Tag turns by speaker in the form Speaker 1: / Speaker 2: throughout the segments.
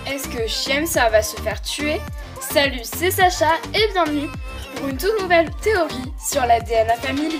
Speaker 1: Est-ce que Chiemsa va se faire tuer? Salut, c'est Sacha et bienvenue pour une toute nouvelle théorie sur la DNA Family.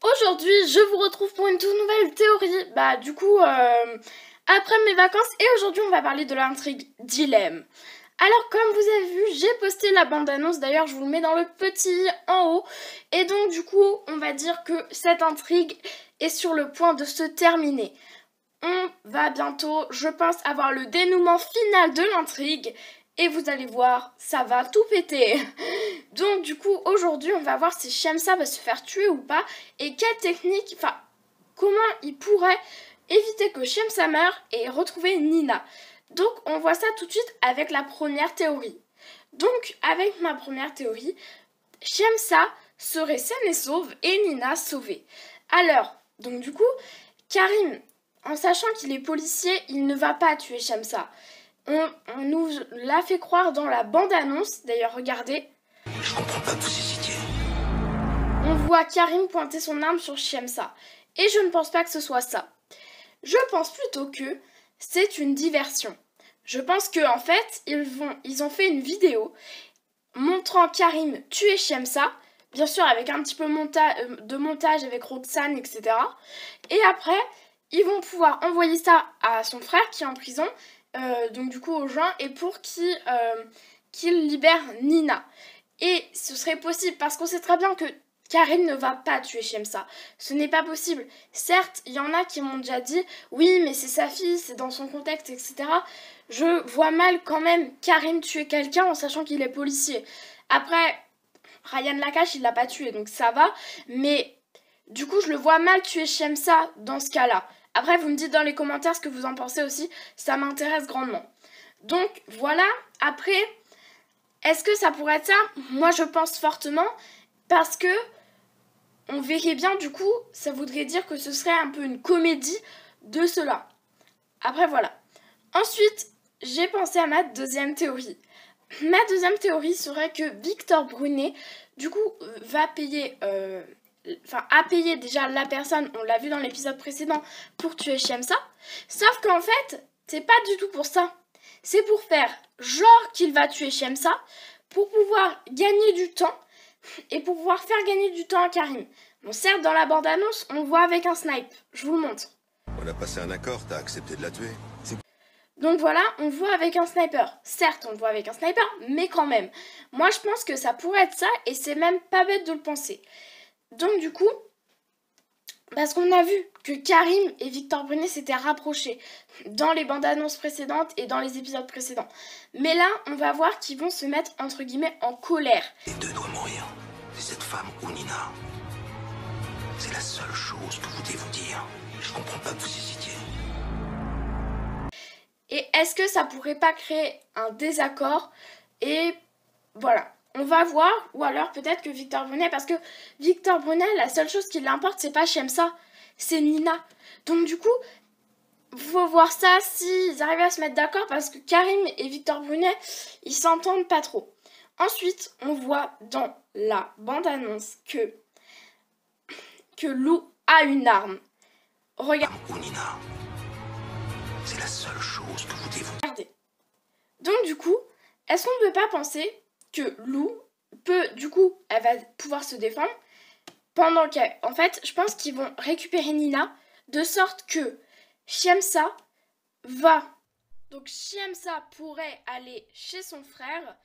Speaker 1: Aujourd'hui, je vous retrouve pour une toute nouvelle théorie, après mes vacances, et aujourd'hui on va parler de l'intrigue Dilemme. Alors comme vous avez vu, j'ai posté la bande-annonce, d'ailleurs je vous le mets dans le petit en haut, et donc du coup on va dire que cette intrigue est sur le point de se terminer. On va bientôt, je pense, avoir le dénouement final de l'intrigue. Et vous allez voir, ça va tout péter. Donc du coup, aujourd'hui, on va voir si Chiemsa va se faire tuer ou pas. Et quelle technique, comment il pourrait éviter que Chiemsa meure et retrouver Nina. Donc on voit ça tout de suite avec la première théorie. Donc avec ma première théorie, Chiemsa serait saine et sauve et Nina sauvée. Alors, donc du coup, Karim, en sachant qu'il est policier, il ne va pas tuer Chiemsa. On nous l'a fait croire dans la bande-annonce. D'ailleurs, regardez.
Speaker 2: Je comprends pas que vous hésitiez.
Speaker 1: On voit Karim pointer son arme sur Chiemsa. Et je ne pense pas que ce soit ça. Je pense plutôt que c'est une diversion. Je pense qu'en fait, ils ont fait une vidéo montrant Karim tuer Chiemsa. Bien sûr, avec un petit peu de montage avec Roxane, etc. Et après, ils vont pouvoir envoyer ça à son frère qui est en prison. Donc du coup aux gens, et pour qu'il libère Nina. Et ce serait possible parce qu'on sait très bien que Karim ne va pas tuer Chiemsa. Ce n'est pas possible. Certes, il y en a qui m'ont déjà dit oui, mais c'est sa fille, c'est dans son contexte, etc. Je vois mal quand même Karim tuer quelqu'un en sachant qu'il est policier. Après, Ryan Lakash, il l'a pas tué, donc ça va. Mais du coup, je le vois mal tuer Chiemsa dans ce cas-là. Après, vous me dites dans les commentaires ce que vous en pensez aussi, ça m'intéresse grandement. Donc, voilà. Après, est-ce que ça pourrait être ça? Moi, je pense fortement, parce que on verrait bien, du coup, ça voudrait dire que ce serait un peu une comédie de cela. Après, voilà. Ensuite, j'ai pensé à ma deuxième théorie. Ma deuxième théorie serait que Victor Brunet, du coup, va payer... a payé déjà la personne, on l'a vu dans l'épisode précédent, pour tuer Chiemsa. Sauf qu'en fait, c'est pas du tout pour ça. C'est pour faire genre qu'il va tuer Chiemsa, pour pouvoir gagner du temps, et pour pouvoir faire gagner du temps à Karim. Bon, certes, dans la bande-annonce, on le voit avec un snipe. Je vous le montre.
Speaker 2: On a passé un accord, t'as accepté de la tuer.
Speaker 1: Donc voilà, on le voit avec un sniper. Certes, on le voit avec un sniper, mais quand même. Moi, je pense que ça pourrait être ça, et c'est même pas bête de le penser. Donc du coup, parce qu'on a vu que Karim et Victor Brunet s'étaient rapprochés dans les bandes annonces précédentes et dans les épisodes précédents. Mais là, on va voir qu'ils vont se mettre entre guillemets en colère.
Speaker 2: Les deux doivent mourir. C'est cette femme ou Nina. C'est la seule chose que vous devez vous dire. Je comprends pas que vous hésitiez.
Speaker 1: Et est-ce que ça pourrait pas créer un désaccord? Et voilà. On va voir, ou alors peut-être que Victor Brunet, parce que Victor Brunet, la seule chose qui l'importe, c'est pas Chiemsa, c'est Nina. Donc du coup, faut voir ça s'ils arrivent à se mettre d'accord, parce que Karim et Victor Brunet, ils s'entendent pas trop. Ensuite, on voit dans la bande-annonce que Lou a une arme. Regardez.
Speaker 2: Ou Nina. C'est la seule chose que vous devez vous dire.
Speaker 1: Donc du coup, est-ce qu'on ne peut pas penser que Lou peut, du coup, elle va pouvoir se défendre pendant qu'en fait, je pense qu'ils vont récupérer Nina de sorte que Chiemsa va... Donc Chiemsa pourrait aller chez son frère,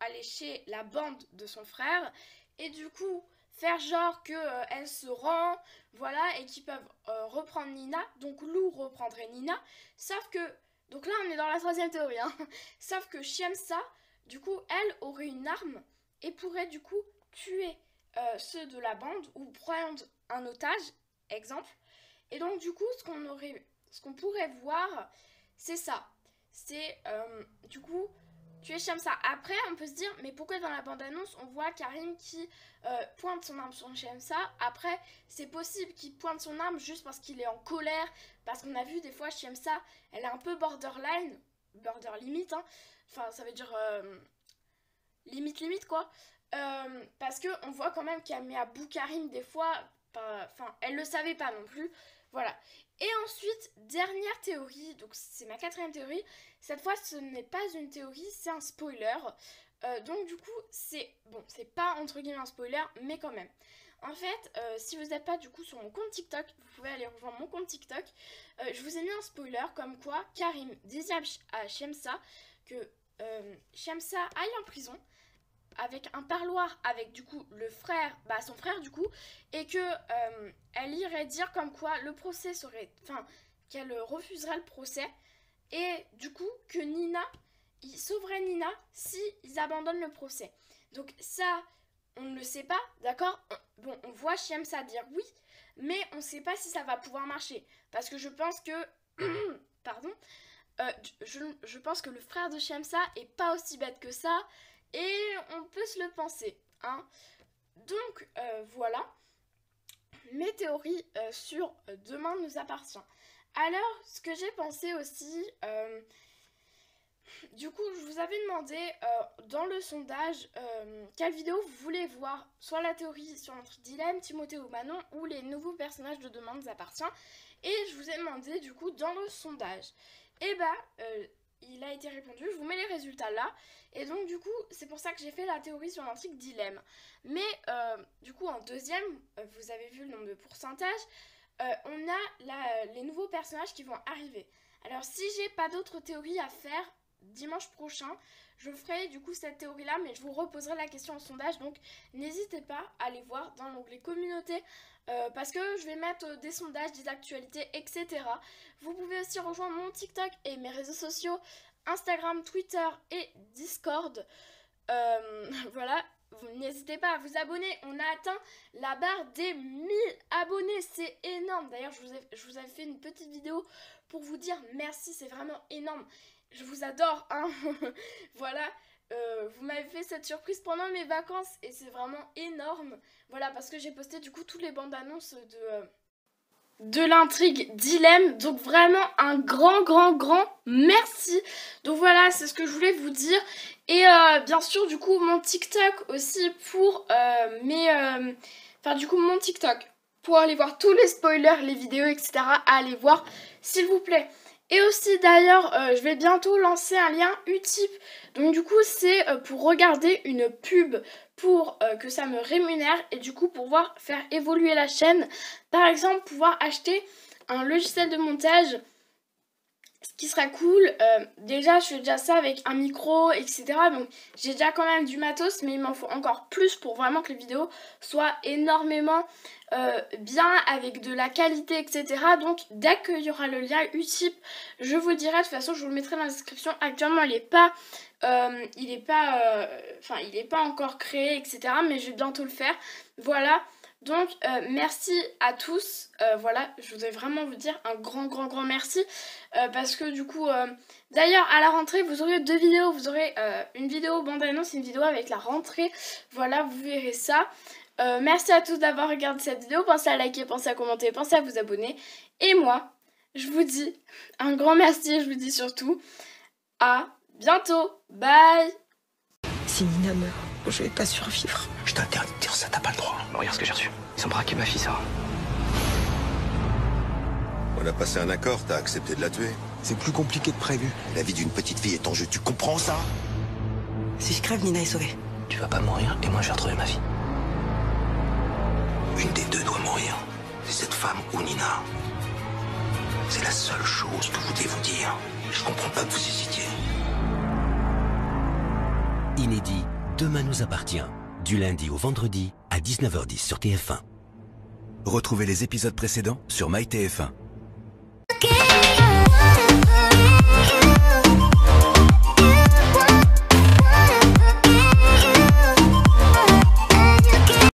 Speaker 1: aller chez la bande de son frère, et du coup faire genre qu'elle se rend, voilà, et qu'ils peuvent reprendre Nina. Donc Lou reprendrait Nina, sauf que... Donc là, on est dans la troisième théorie, hein. Sauf que Chiemsa, du coup, elle aurait une arme et pourrait du coup tuer ceux de la bande ou prendre un otage, exemple. Et donc du coup, ce qu'on pourrait voir, c'est ça. C'est du coup tuer Shamsa. Après, on peut se dire, mais pourquoi dans la bande-annonce, on voit Karim qui pointe son arme sur Shamsa? Après, c'est possible qu'il pointe son arme juste parce qu'il est en colère, parce qu'on a vu des fois Shamsa, elle est un peu borderline, border limite, hein. Enfin, ça veut dire limite quoi. Parce qu'on voit quand même qu'elle met à bout Karim des fois, enfin, elle le savait pas non plus. Voilà. Et ensuite, dernière théorie, donc c'est ma 4e théorie. Cette fois, ce n'est pas une théorie, c'est un spoiler. Donc du coup, c'est pas entre guillemets un spoiler, mais quand même. En fait, si vous n'êtes pas du coup sur mon compte TikTok, vous pouvez aller rejoindre mon compte TikTok. Je vous ai mis un spoiler comme quoi Karim disait à Shamsa que Shamsa aille en prison avec un parloir avec du coup le frère, son frère du coup, et que elle irait dire comme quoi le procès serait, enfin qu'elle refuserait le procès, et du coup que Nina, il sauverait Nina si ils abandonnent le procès. Donc ça, on ne le sait pas, d'accord? Bon, on voit Shamsa dire oui, mais on ne sait pas si ça va pouvoir marcher, parce que je pense que, pardon, je pense que le frère de Shamsa est pas aussi bête que ça. Et on peut se le penser, hein. Donc, voilà mes théories sur Demain nous appartient. Alors, ce que j'ai pensé aussi, du coup, je vous avais demandé dans le sondage quelle vidéo vous voulez voir, soit la théorie sur notre dilemme, Timothée ou Manon, ou les nouveaux personnages de Demain nous appartient. Et je vous ai demandé, du coup, dans le sondage, il a été répondu, je vous mets les résultats là. Et donc du coup, c'est pour ça que j'ai fait la théorie sur l'intrigue dilemme. Mais du coup, en deuxième, vous avez vu le nombre de pourcentages, on a les nouveaux personnages qui vont arriver. Alors si j'ai pas d'autres théories à faire, dimanche prochain, je ferai du coup cette théorie-là, mais je vous reposerai la question en sondage. Donc n'hésitez pas à aller voir dans l'onglet communauté, parce que je vais mettre des sondages, des actualités, etc. Vous pouvez aussi rejoindre mon TikTok et mes réseaux sociaux, Instagram, Twitter et Discord. Voilà, n'hésitez pas à vous abonner. On a atteint la barre des 1000 abonnés, c'est énorme. D'ailleurs, je vous avais fait une petite vidéo pour vous dire merci, c'est vraiment énorme. Je vous adore, hein. Voilà, vous m'avez fait cette surprise pendant mes vacances et c'est vraiment énorme. Voilà, parce que j'ai posté du coup toutes les bandes annonces de l'intrigue dilemme, donc vraiment un grand merci. Donc voilà, c'est ce que je voulais vous dire. Et bien sûr du coup mon TikTok aussi pour mon TikTok pour aller voir tous les spoilers, les vidéos, etc. à aller voir s'il vous plaît. Et aussi d'ailleurs, je vais bientôt lancer un lien Utip. Donc du coup, c'est pour regarder une pub, pour que ça me rémunère et du coup pouvoir faire évoluer la chaîne. Par exemple, pouvoir acheter un logiciel de montage, ce qui serait cool. Déjà, je fais déjà ça avec un micro, etc. Donc j'ai déjà quand même du matos, mais il m'en faut encore plus pour vraiment que les vidéos soient énormément bien, avec de la qualité, etc. Donc dès qu'il y aura le lien Utip, je vous dirai. De toute façon, je vous le mettrai dans la description. Actuellement, il est pas encore créé, etc. Mais je vais bientôt le faire. Voilà. Donc merci à tous, voilà, je voudrais vraiment vous dire un grand merci, parce que du coup, d'ailleurs à la rentrée vous aurez 2 vidéos, vous aurez une vidéo bande-annonce et une vidéo avec la rentrée, voilà, vous verrez ça. Merci à tous d'avoir regardé cette vidéo, pensez à liker, pensez à commenter, pensez à vous abonner, et moi, je vous dis un grand merci, et je vous dis surtout à bientôt, bye.
Speaker 3: Si Nina meurt, je vais pas survivre.
Speaker 2: Je t'interdis de dire ça, t'as pas le droit.
Speaker 4: Regarde ce que j'ai reçu. Ils ont braqué ma fille, Sarah.
Speaker 5: On a passé un accord, t'as accepté de la tuer.
Speaker 2: C'est plus compliqué que prévu. La vie d'une petite fille est en jeu, tu comprends ça?
Speaker 3: Si je crève, Nina est sauvée.
Speaker 4: Tu vas pas mourir et moi je vais retrouver ma fille.
Speaker 2: Une des deux doit mourir. C'est cette femme ou Nina. C'est la seule chose que je voulais vous dire. Je comprends pas que vous hésitiez.
Speaker 6: Inédit, Demain nous appartient. Du lundi au vendredi à 19h10 sur TF1.
Speaker 5: Retrouvez les épisodes précédents sur MyTF1.